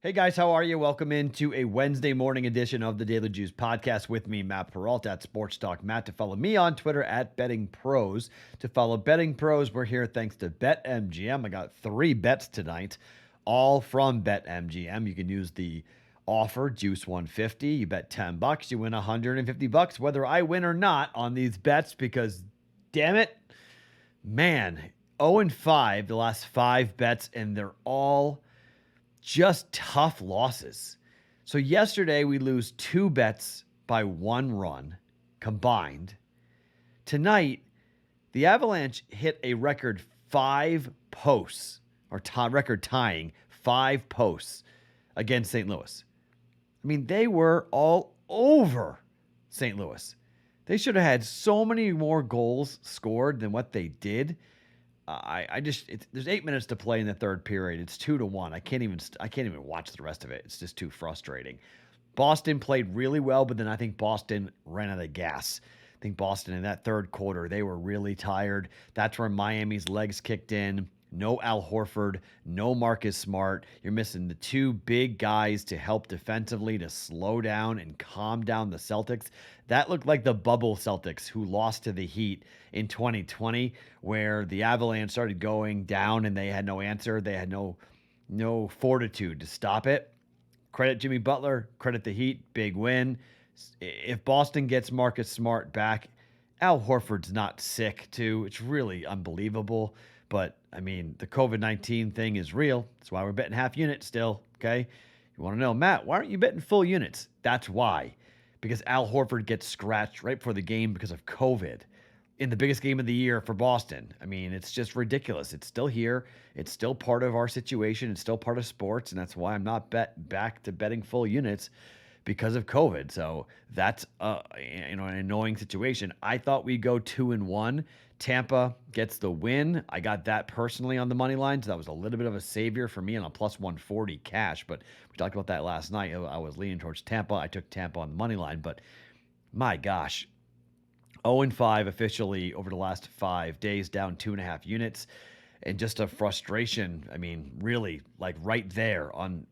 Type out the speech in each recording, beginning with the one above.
Hey guys, how are you? Welcome into a Wednesday morning edition of the Daily Juice podcast with me, Matt Perrault at Sports Talk Matt. To follow me on Twitter at BettingPros. To follow BettingPros, we're here thanks to BetMGM. I got 3 bets tonight, all from BetMGM. You can use the offer Juice 150. You bet $10, you win $150, whether I win or not on these bets, because damn it, man, 0-5 the last 5 bets, and they're all just tough losses. So yesterday we lose 2 bets by 1 run combined. Tonight, the Avalanche hit a record 5 posts, or record tying 5 posts against St. Louis. I mean, they were all over St. Louis. They should have had so many more goals scored than what they did. There's 8 minutes to play in the third period. It's 2-1. I can't even watch the rest of it. It's just too frustrating. Boston played really well, but then I think Boston ran out of gas. I think Boston in that third quarter, they were really tired. That's where Miami's legs kicked in. No Al Horford, no Marcus Smart. You're missing the 2 big guys to help defensively, to slow down and calm down the Celtics. That looked like the bubble Celtics who lost to the Heat in 2020, where the Avalanche started going down and they had no answer. They had no fortitude to stop it. Credit Jimmy Butler, credit the Heat, big win. If Boston gets Marcus Smart back, Al Horford's not sick too. It's really unbelievable. But, I mean, the COVID-19 thing is real. That's why we're betting half units still, okay? You want to know, Matt, why aren't you betting full units? That's why. Because Al Horford gets scratched right before the game because of COVID in the biggest game of the year for Boston. I mean, it's just ridiculous. It's still here. It's still part of our situation. It's still part of sports, and that's why I'm not back to betting full units because of COVID. So that's an annoying situation. I thought we'd go 2-1. Tampa gets the win. I got that personally on the money line, so that was a little bit of a savior for me on a plus 140 cash. But we talked about that last night. I was leaning towards Tampa. I took Tampa on the money line, but my gosh, 0-5 officially over the last 5 days, down 2.5 units, and just a frustration. I mean, really, like right there on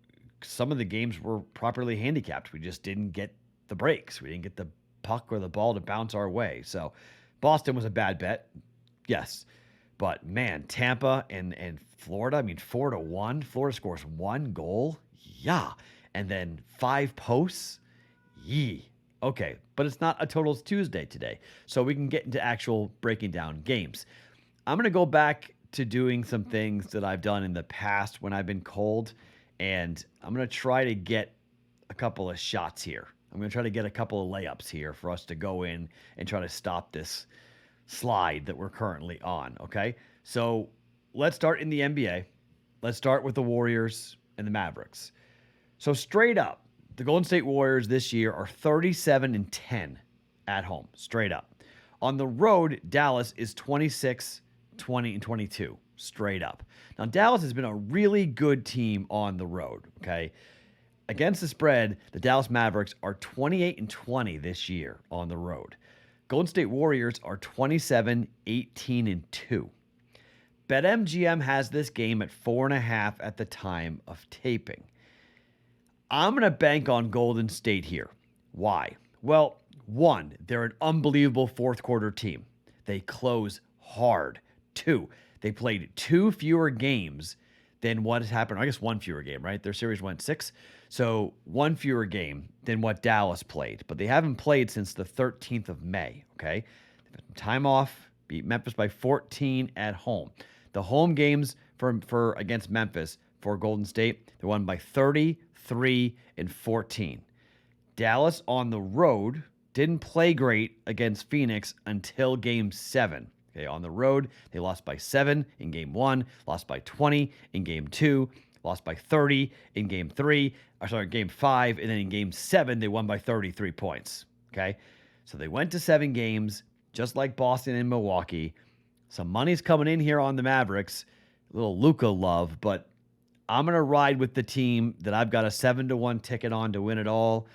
some of the games were properly handicapped. We just didn't get the breaks. We didn't get the puck or the ball to bounce our way. So Boston was a bad bet, yes. But, man, Tampa and Florida, I mean, 4-1. Florida scores 1 goal. Yeah. And then 5 posts. Yee. Okay. But it's not a Totals Tuesday today. So we can get into actual breaking down games. I'm going to go back to doing some things that I've done in the past when I've been cold. And I'm going to try to get a couple of shots here. I'm going to try to get a couple of layups here for us to go in and try to stop this slide that we're currently on, okay? So let's start in the NBA. Let's start with the Warriors and the Mavericks. So straight up, the Golden State Warriors this year are 37-10 at home, straight up. On the road, Dallas is 26-20-22, straight up. Now, Dallas has been a really good team on the road, okay? Against the spread, the Dallas Mavericks are 28-20 this year on the road. Golden State Warriors are 27-18-2. BetMGM has this game at 4.5 at the time of taping. I'm going to bank on Golden State here. Why? Well, 1, they're an unbelievable fourth quarter team. They close hard. 2, they played 2 fewer games than what has happened. I guess 1 fewer game, right? Their series went 6. So 1 fewer game than what Dallas played. But they haven't played since the 13th of May, okay? They've had time off, beat Memphis by 14 at home. The home games for against Memphis for Golden State, they won by 33-14. Dallas on the road didn't play great against Phoenix until Game 7. Okay, on the road, they lost by 7 in Game 1, lost by 20 in Game 2, lost by 30 in Game 3, Game 5, and then in Game 7, they won by 33 points. Okay, so they went to 7 games, just like Boston and Milwaukee. Some money's coming in here on the Mavericks, a little Luka love, but I'm going to ride with the team that I've got a 7-1 ticket on to win it all.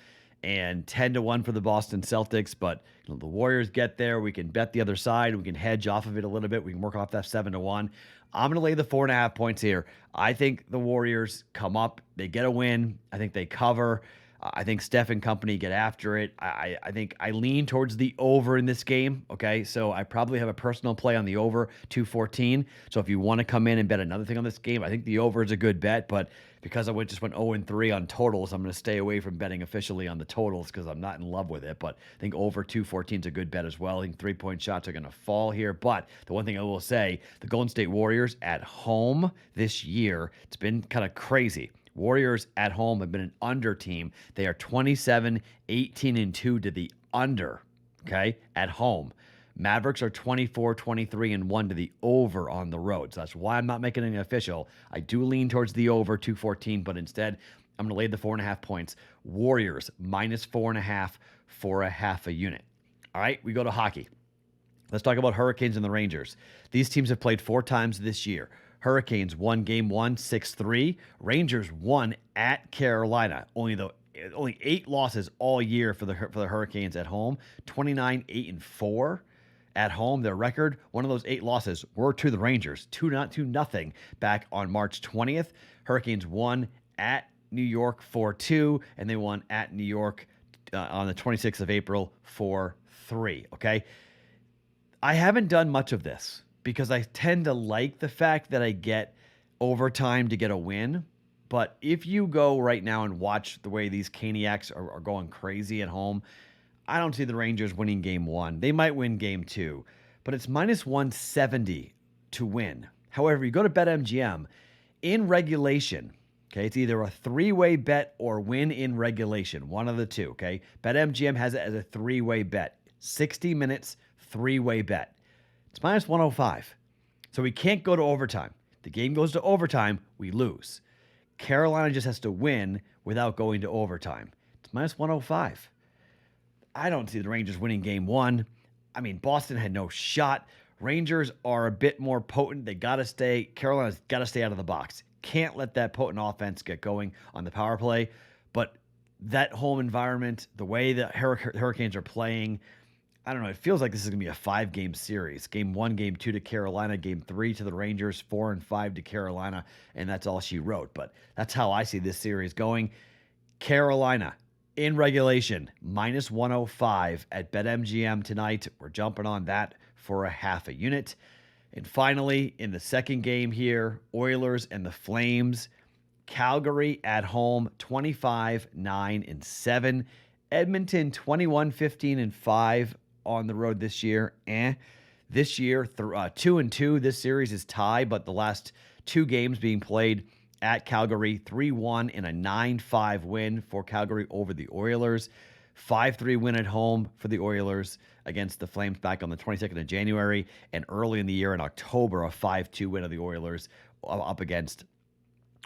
and 10-1 for the Boston Celtics. But the Warriors get there. We can bet the other side. We can hedge off of it a little bit. We can work off that 7-1. I'm going to lay the 4.5 points here. I think the Warriors come up. They get a win. I think they cover. I think Steph and company get after it. I think I lean towards the over in this game. Okay, so I probably have a personal play on the over 214. So if you want to come in and bet another thing on this game, I think the over is a good bet. But because I just went 0-3 on totals, I'm going to stay away from betting officially on the totals because I'm not in love with it. But I think over 214 is a good bet as well. I think 3-point shots are going to fall here. But the one thing I will say, the Golden State Warriors at home this year, it's been kind of crazy. Warriors at home have been an under team. They are 27-18-2 to the under, okay, at home. Mavericks are 24-23-1 to the over on the road. So that's why I'm not making it official. I do lean towards the over 214, but instead I'm going to lay the 4.5 points. Warriors minus 4.5 for a half a unit. All right, we go to hockey. Let's talk about Hurricanes and the Rangers. These teams have played 4 times this year. Hurricanes won game 1, 6-3. Rangers won at Carolina. Only 8 losses all year for the Hurricanes at home. 29-8-4 at home. Their record, one of those 8 losses were to the Rangers. 2-0 back on March 20th. Hurricanes won at New York 4-2, and they won at New York on the 26th of April 4-3. Okay, I haven't done much of this, because I tend to like the fact that I get overtime to get a win. But if you go right now and watch the way these Caniacs are going crazy at home, I don't see the Rangers winning game 1. They might win game 2, but it's minus 170 to win. However, you go to BetMGM, in regulation, okay, it's either a 3-way bet or win in regulation, one of the two, okay? BetMGM has it as a 3-way bet, 60 minutes, 3-way bet. It's minus 105. So we can't go to overtime. The game goes to overtime, we lose. Carolina just has to win without going to overtime. It's minus 105. I don't see the Rangers winning game 1. I mean, Boston had no shot. Rangers are a bit more potent. Carolina's got to stay out of the box. Can't let that potent offense get going on the power play. But that home environment, the way the Hurricanes are playing, I don't know. It feels like this is going to be a 5-game series. Game 1, game 2 to Carolina, game 3 to the Rangers, 4 and 5 to Carolina, and that's all she wrote. But that's how I see this series going. Carolina in regulation, minus 105 at BetMGM tonight. We're jumping on that for a half a unit. And finally, in the second game here, Oilers and the Flames. Calgary at home, 25-9-7. Edmonton, 21-15-5. On the road this year. This year, 2-2. This series is tied, but the last 2 games being played at Calgary, 3-1 and a 9-5 win for Calgary over the Oilers. 5-3 win at home for the Oilers against the Flames back on the 22nd of January, and early in the year in October, a 5-2 win of the Oilers up against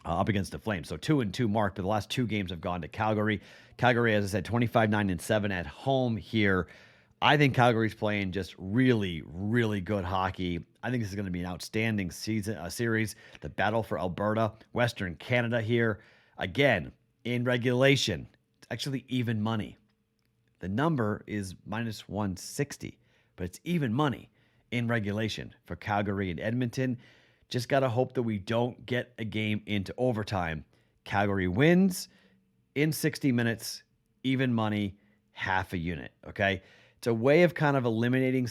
the Flames. So 2-2 mark, but the last 2 games have gone to Calgary. Calgary, as I said, 25-9-7 at home here. I think Calgary's playing just really, really good hockey. I think this is going to be an outstanding series. The battle for Alberta, Western Canada here. Again, in regulation, it's actually even money. The number is minus 160, but it's even money in regulation for Calgary and Edmonton. Just got to hope that we don't get a game into overtime. Calgary wins in 60 minutes, even money, half a unit, okay? It's a way of kind of eliminating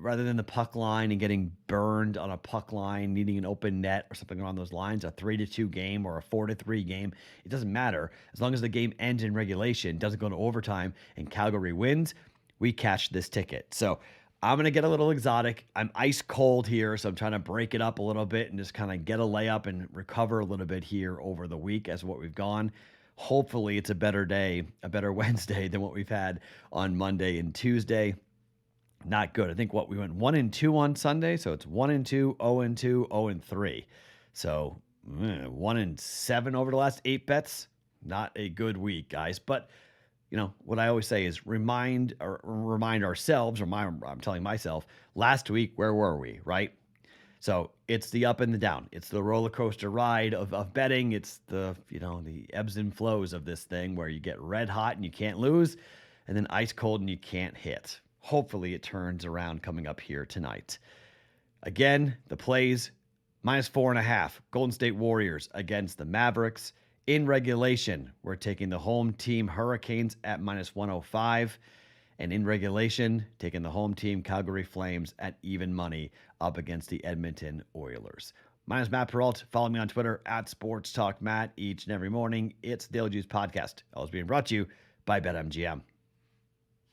rather than the puck line and getting burned on a puck line, needing an open net or something along those lines, a 3-2 game or a 4-3 game. It doesn't matter. As long as the game ends in regulation, doesn't go to overtime, and Calgary wins, we cash this ticket. So I'm going to get a little exotic. I'm ice cold here, so I'm trying to break it up a little bit and just kind of get a layup and recover a little bit here over the week as what we've gone. Hopefully it's a better day, a better Wednesday than what we've had on Monday and Tuesday. Not good. I think we went 1-2 on Sunday, so it's 1-2, 0-2, 0-3. So 1-7 over the last 8 bets. Not a good week, guys. But what I always say is remind ourselves, I'm telling myself, last week, where were we, right? So it's the up and the down. It's the roller coaster ride of betting. It's the ebbs and flows of this thing where you get red hot and you can't lose, and then ice cold and you can't hit. Hopefully it turns around coming up here tonight. Again, the plays -4.5. Golden State Warriors against the Mavericks. In regulation, we're taking the home team Hurricanes at -105. And in regulation, taking the home team Calgary Flames at even money up against the Edmonton Oilers. My name is Matt Perrault. Follow me on Twitter at Sports Talk Matt each and every morning. It's the Daily Juice Podcast, always being brought to you by BetMGM.